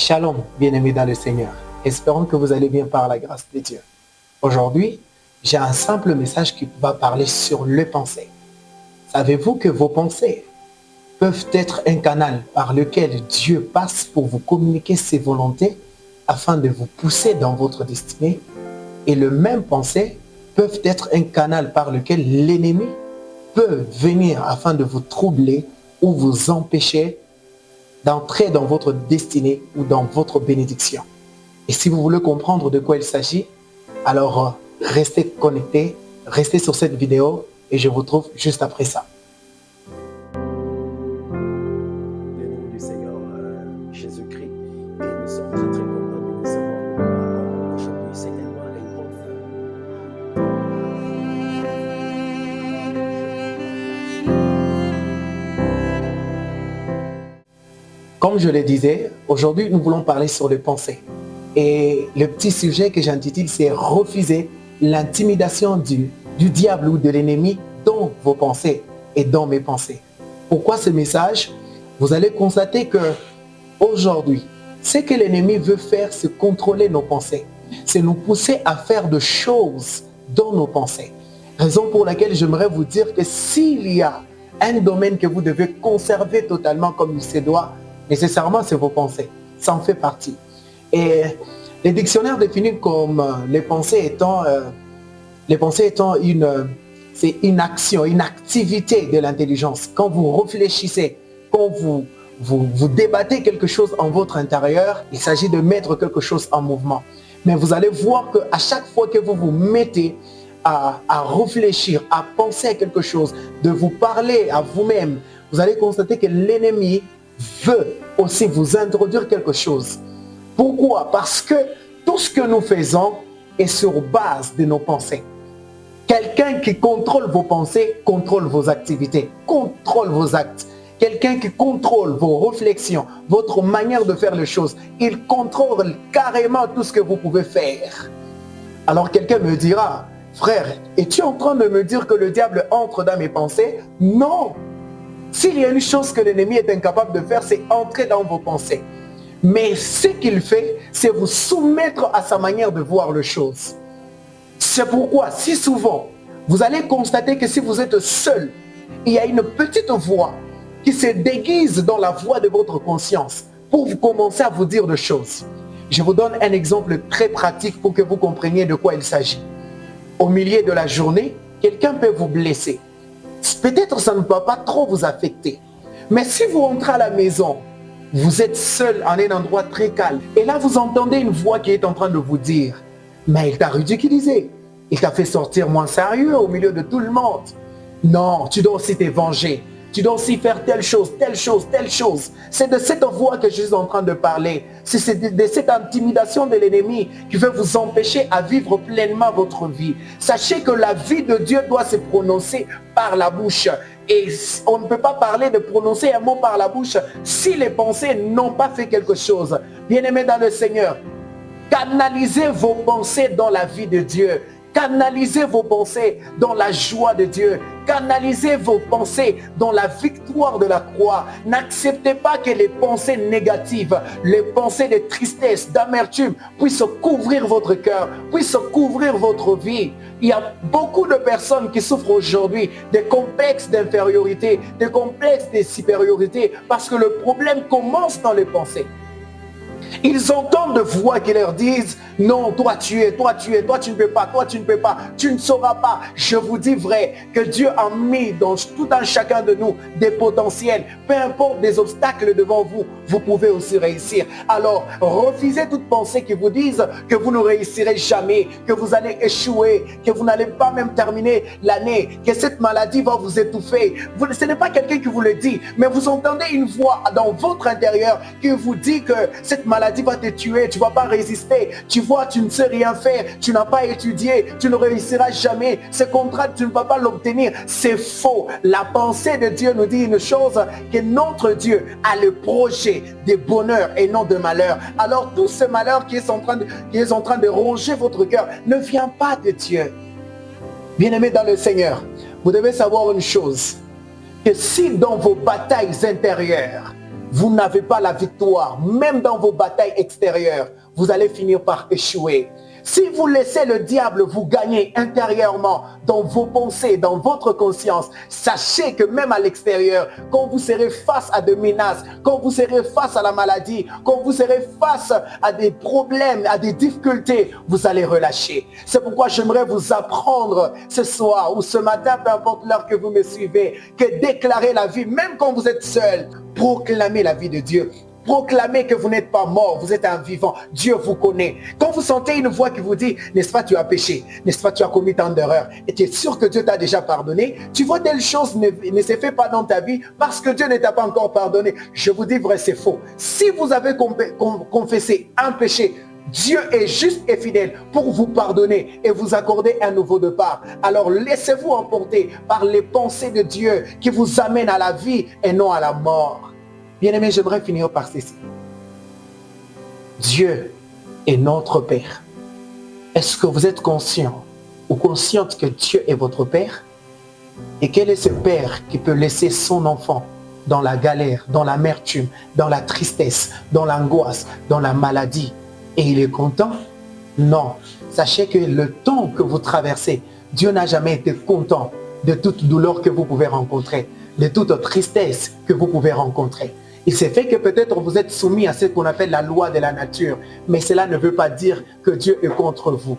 Shalom, bien-aimés dans le Seigneur. Espérons que vous allez bien par la grâce de Dieu. Aujourd'hui, j'ai un simple message qui va parler sur les pensées. Savez-vous que vos pensées peuvent être un canal par lequel Dieu passe pour vous communiquer ses volontés afin de vous pousser dans votre destinée? Et les mêmes pensées peuvent être un canal par lequel l'ennemi peut venir afin de vous troubler ou vous empêcher d'entrer dans votre destinée ou dans votre bénédiction. Et si vous voulez comprendre de quoi il s'agit, alors restez connectés, restez sur cette vidéo et je vous retrouve juste après ça. Le nom du Seigneur Jésus-Christ. Et nous sommes très très contents de vous savoir aujourd'hui. C'est tellement un grand Comme je le disais, aujourd'hui nous voulons parler sur les pensées. Et le petit sujet que j'intitule, c'est refuser l'intimidation du diable ou de l'ennemi dans vos pensées et dans mes pensées. Pourquoi ce message? Vous allez constater que aujourd'hui, ce que l'ennemi veut faire, c'est contrôler nos pensées. C'est nous pousser à faire de choses dans nos pensées. Raison pour laquelle j'aimerais vous dire que s'il y a un domaine que vous devez conserver totalement comme il se doit, nécessairement c'est vos pensées. Ça en fait partie. Et les dictionnaires définissent comme les pensées étant c'est une action, une activité de l'intelligence. Quand vous réfléchissez, quand vous débattez quelque chose en votre intérieur, il s'agit de mettre quelque chose en mouvement. Mais vous allez voir qu'à chaque fois que vous vous mettez à réfléchir, à penser à quelque chose, de vous parler à vous-même, vous allez constater que l'ennemi veut aussi vous introduire quelque chose. Pourquoi? Parce que tout ce que nous faisons est sur base de nos pensées. Quelqu'un qui contrôle vos pensées contrôle vos activités, contrôle vos actes. Quelqu'un qui contrôle vos réflexions, votre manière de faire les choses, il contrôle carrément tout ce que vous pouvez faire. Alors quelqu'un me dira, frère, es-tu en train de me dire que le diable entre dans mes pensées? Non. S'il y a une chose que l'ennemi est incapable de faire, c'est entrer dans vos pensées. Mais ce qu'il fait, c'est vous soumettre à sa manière de voir les choses. C'est pourquoi, si souvent, vous allez constater que si vous êtes seul, il y a une petite voix qui se déguise dans la voix de votre conscience pour vous commencer à vous dire des choses. Je vous donne un exemple très pratique pour que vous compreniez de quoi il s'agit. Au milieu de la journée, quelqu'un peut vous blesser. Peut-être ça ne peut pas trop vous affecter. Mais si vous rentrez à la maison, vous êtes seul en un endroit très calme. Et là, vous entendez une voix qui est en train de vous dire, mais il t'a ridiculisé. Il t'a fait sortir moins sérieux au milieu de tout le monde. Non, tu dois aussi te venger. Tu dois aussi faire telle chose, telle chose, telle chose. C'est de cette voix que je suis en train de parler. C'est de cette intimidation de l'ennemi qui veut vous empêcher à vivre pleinement votre vie. Sachez que la vie de Dieu doit se prononcer par la bouche. Et on ne peut pas parler de prononcer un mot par la bouche si les pensées n'ont pas fait quelque chose. Bien-aimés dans le Seigneur, canalisez vos pensées dans la vie de Dieu. Canalisez vos pensées dans la joie de Dieu. Canalisez vos pensées dans la victoire de la croix. N'acceptez pas que les pensées négatives, les pensées de tristesse, d'amertume puissent couvrir votre cœur, puissent couvrir votre vie. Il y a beaucoup de personnes qui souffrent aujourd'hui des complexes d'infériorité, des complexes de supériorité, parce que le problème commence dans les pensées. Ils entendent de voix qui leur disent, non, toi tu ne peux pas, toi tu ne peux pas, tu ne sauras pas. Je vous dis vrai, que Dieu a mis dans tout un chacun de nous des potentiels. Peu importe des obstacles devant vous, vous pouvez aussi réussir. Alors, refusez toute pensée qui vous dise que vous ne réussirez jamais, que vous allez échouer, que vous n'allez pas même terminer l'année, que cette maladie va vous étouffer. Ce n'est pas quelqu'un qui vous le dit, mais vous entendez une voix dans votre intérieur qui vous dit que cette maladie va te tuer, tu ne vas pas résister, tu vois, tu ne sais rien faire, tu n'as pas étudié, tu ne réussiras jamais, ce contrat, tu ne vas pas l'obtenir. C'est faux. La pensée de Dieu nous dit une chose, que notre Dieu a le projet de bonheur et non de malheur. Alors tout ce malheur qui est en train de ronger votre cœur ne vient pas de Dieu. Bien-aimés dans le Seigneur, vous devez savoir une chose, que si dans vos batailles intérieures, vous n'avez pas la victoire. Même dans vos batailles extérieures, vous allez finir par échouer. Si vous laissez le diable vous gagner intérieurement dans vos pensées, dans votre conscience, sachez que même à l'extérieur, quand vous serez face à des menaces, quand vous serez face à la maladie, quand vous serez face à des problèmes, à des difficultés, vous allez relâcher. C'est pourquoi j'aimerais vous apprendre ce soir ou ce matin, peu importe l'heure que vous me suivez, que déclarer la vie, même quand vous êtes seul, proclamez la vie de Dieu. Proclamez que vous n'êtes pas mort, vous êtes un vivant. Dieu vous connaît. Quand vous sentez une voix qui vous dit, n'est-ce pas, tu as péché, n'est-ce pas, tu as commis tant d'erreurs, et tu es sûr que Dieu t'a déjà pardonné, tu vois, telle chose ne se fait pas dans ta vie parce que Dieu ne t'a pas encore pardonné. Je vous dis vrai, c'est faux. Si vous avez confessé un péché, Dieu est juste et fidèle pour vous pardonner et vous accorder un nouveau départ. Alors laissez-vous emporter par les pensées de Dieu qui vous amènent à la vie et non à la mort. Bien-aimés, j'aimerais finir par ceci. Dieu est notre Père. Est-ce que vous êtes conscient ou consciente que Dieu est votre Père? Et quel est ce Père qui peut laisser son enfant dans la galère, dans l'amertume, dans la tristesse, dans l'angoisse, dans la maladie? Et il est content? Non. Sachez que le temps que vous traversez, Dieu n'a jamais été content de toute douleur que vous pouvez rencontrer, de toute tristesse que vous pouvez rencontrer. Il s'est fait que peut-être vous êtes soumis à ce qu'on appelle la loi de la nature, mais cela ne veut pas dire que Dieu est contre vous.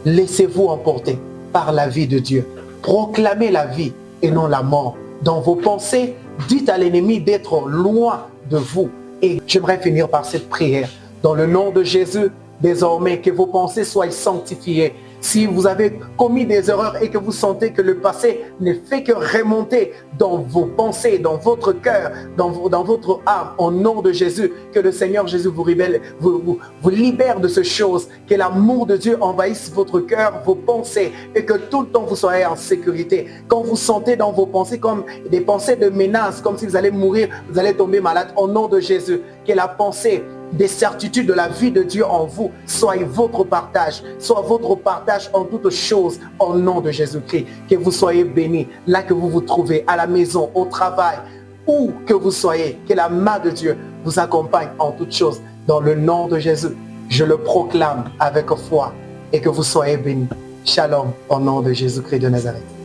Laissez-vous emporter par la vie de Dieu. Proclamez la vie et non la mort. Dans vos pensées, dites à l'ennemi d'être loin de vous. Et j'aimerais finir par cette prière. Dans le nom de Jésus, désormais, que vos pensées soient sanctifiées. Si vous avez commis des erreurs et que vous sentez que le passé ne fait que remonter dans vos pensées, dans votre cœur, dans votre âme, au nom de Jésus, que le Seigneur Jésus vous libère de ces choses, que l'amour de Dieu envahisse votre cœur, vos pensées, et que tout le temps vous soyez en sécurité. Quand vous sentez dans vos pensées comme des pensées de menace, comme si vous allez mourir, vous allez tomber malade, au nom de Jésus, que la pensée des certitudes de la vie de Dieu en vous, soit votre partage en toutes choses, au nom de Jésus-Christ. Que vous soyez bénis, là que vous vous trouvez, à la maison, au travail, où que vous soyez, que la main de Dieu vous accompagne en toutes choses. Dans le nom de Jésus, je le proclame avec foi et que vous soyez bénis. Shalom, au nom de Jésus-Christ de Nazareth.